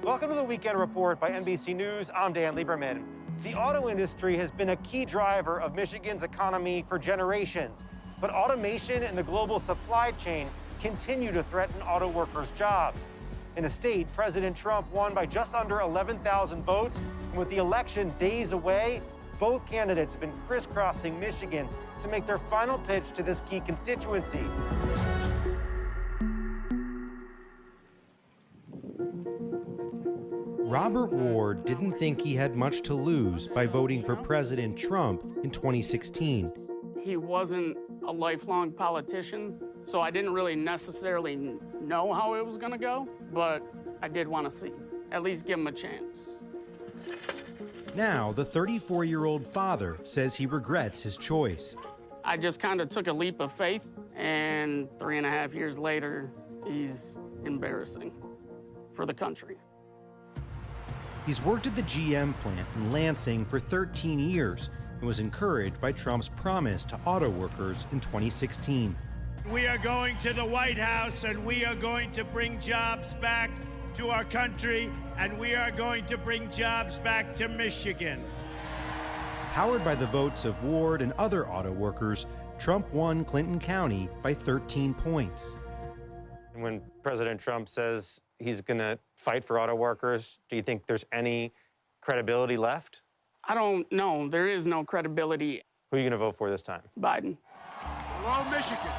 Welcome to the Weekend Report by NBC News. I'm Dan Lieberman. The auto industry has been a key driver of Michigan's economy for generations, but automation and the global supply chain continue to threaten auto workers' jobs. In a state, President Trump won by just under 11,000 votes, and with the election days away, both candidates have been crisscrossing Michigan to make their final pitch to this key constituency. Robert Ward didn't think he had much to lose by voting for President Trump in 2016. He wasn't a lifelong politician, so I didn't really necessarily know how it was going to go, but I did want to see, at least give him a chance. Now, the 34-year-old father says he regrets his choice. I just kind of took a leap of faith, and 3.5 years later, he's embarrassing for the country. He's worked at the GM plant in Lansing for 13 years and was encouraged by Trump's promise to auto workers in 2016. We are going to the White House, and we are going to bring jobs back to our country, and we are going to bring jobs back to Michigan. Powered by the votes of Ward and other auto workers, Trump won Clinton County by 13 points. When President Trump says he's going to fight for auto workers, do you think there's any credibility left? I don't know. There is no credibility. Who are you going to vote for this time? Biden. Hello, Michigan.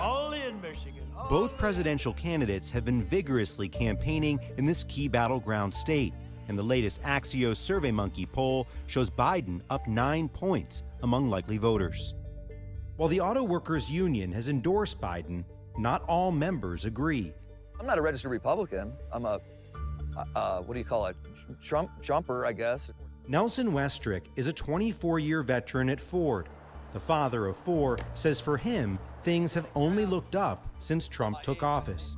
Only in Michigan. Both presidential candidates have been vigorously campaigning in this key battleground state, and the latest Axios SurveyMonkey poll shows Biden up 9 points among likely voters. While the Auto Workers Union has endorsed Biden, not all members agree. I'm not a registered Republican. I'm a, what do you call it, Trumper, I guess. Nelson Westrick is a 24-year veteran at Ford. The father of four says for him, things have only looked up since Trump took office.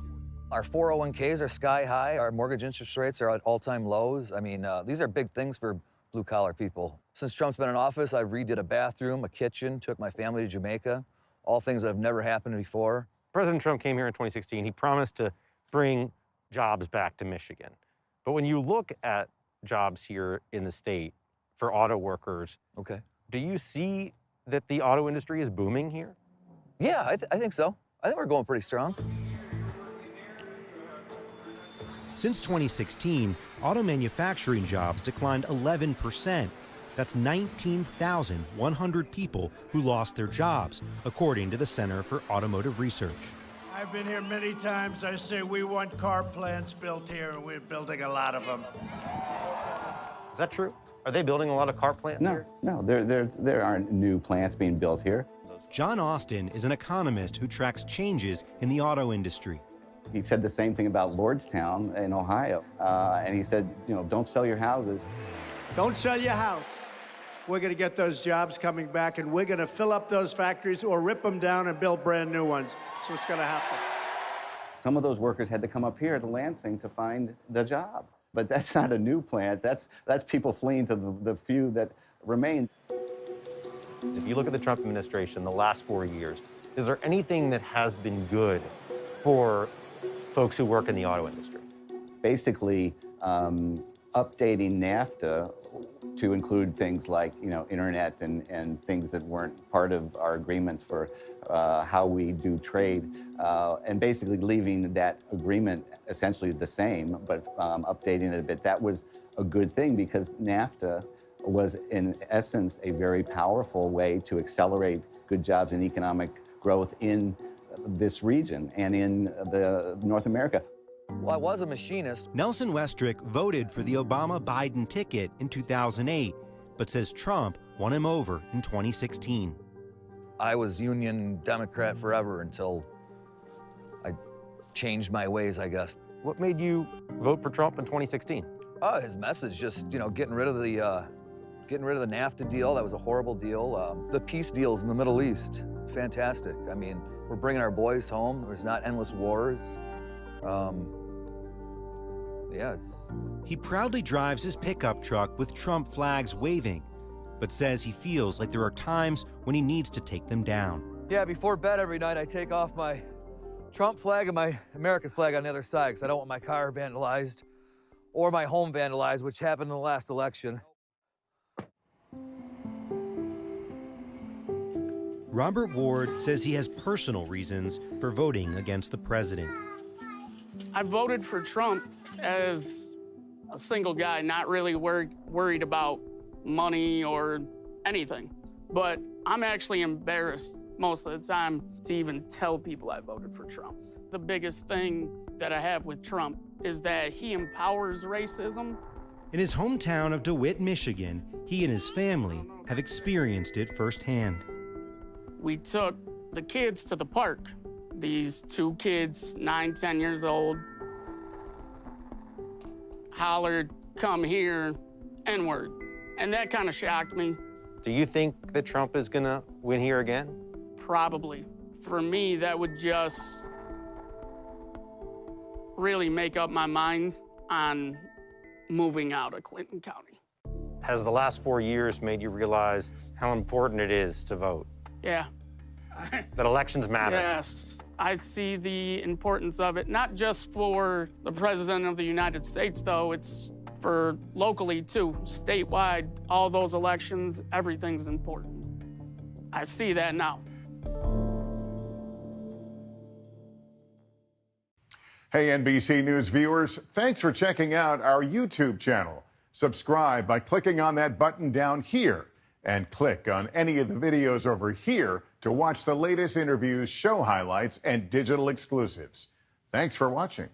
Our 401ks are sky high. Our mortgage interest rates are at all-time lows. I mean, these are big things for blue-collar people. Since Trump's been in office, I've redid a bathroom, a kitchen, took my family to Jamaica, all things that have never happened before. President Trump came here in 2016. He promised to bring jobs back to Michigan. But when you look at jobs here in the state for auto workers, Okay. do you see that the auto industry is booming here? Yeah, I think so. I think we're going pretty strong. Since 2016, auto manufacturing jobs declined 11%. That's 19,100 people who lost their jobs, according to the Center for Automotive Research. I've been here many times. I say we want car plants built here, and we're building a lot of them. Is that true? Are they building a lot of car plants here? No, there aren't new plants being built here. John Austin is an economist who tracks changes in the auto industry. He said the same thing about Lordstown in Ohio. And he said, you know, don't sell your houses. Don't sell your house. We're going to get those jobs coming back, and we're going to fill up those factories or rip them down and build brand new ones. That's what's going to happen. Some of those workers had to come up here to Lansing to find the job. But that's not a new plant. That's people fleeing to the few that remain. If you look at the Trump administration the last 4 years, is there anything that has been good for folks who work in the auto industry? Basically, updating NAFTA to include things like, you know, internet and things that weren't part of our agreements for how we do trade, and basically leaving that agreement essentially the same, but updating it a bit. That was a good thing because NAFTA was, in essence, a very powerful way to accelerate good jobs and economic growth in this region and in North America. Well, I was a machinist. Nelson Westrick voted for the Obama-Biden ticket in 2008, but says Trump won him over in 2016. I was Union Democrat forever until I changed my ways, I guess. What made you vote for Trump in 2016? Oh, his message, just, you know, getting rid of the NAFTA deal. That was a horrible deal. The peace deals in the Middle East, fantastic. I mean, we're bringing our boys home. There's not endless wars. He proudly drives his pickup truck with Trump flags waving, but says he feels like there are times when he needs to take them down. Yeah, before bed every night, I take off my Trump flag and my American flag on the other side because I don't want my car vandalized. or my home vandalized, which happened in the last election. Robert Ward says he has personal reasons for voting against the president. I voted for Trump as a single guy, not really worried about money or anything. But I'm actually embarrassed most of the time to even tell people I voted for Trump. The biggest thing that I have with Trump is that he empowers racism. In his hometown of DeWitt, Michigan, he and his family have experienced it firsthand. We took the kids to the park. These two kids, 9, 10 years old, hollered, "Come here," N-word. And that kind of shocked me. Do you think that Trump is going to win here again? Probably. For me, that would just really make up my mind on moving out of Clinton County. Has the last 4 years made you realize how important it is to vote? Yeah. That elections matter? Yes. I see the importance of it, not just for the President of the United States, though. It's for locally, too. Statewide, all those elections, everything's important. I see that now. Hey, NBC News viewers, thanks for checking out our YouTube channel. Subscribe by clicking on that button down here and click on any of the videos over here to watch the latest interviews, show highlights, and digital exclusives. Thanks for watching.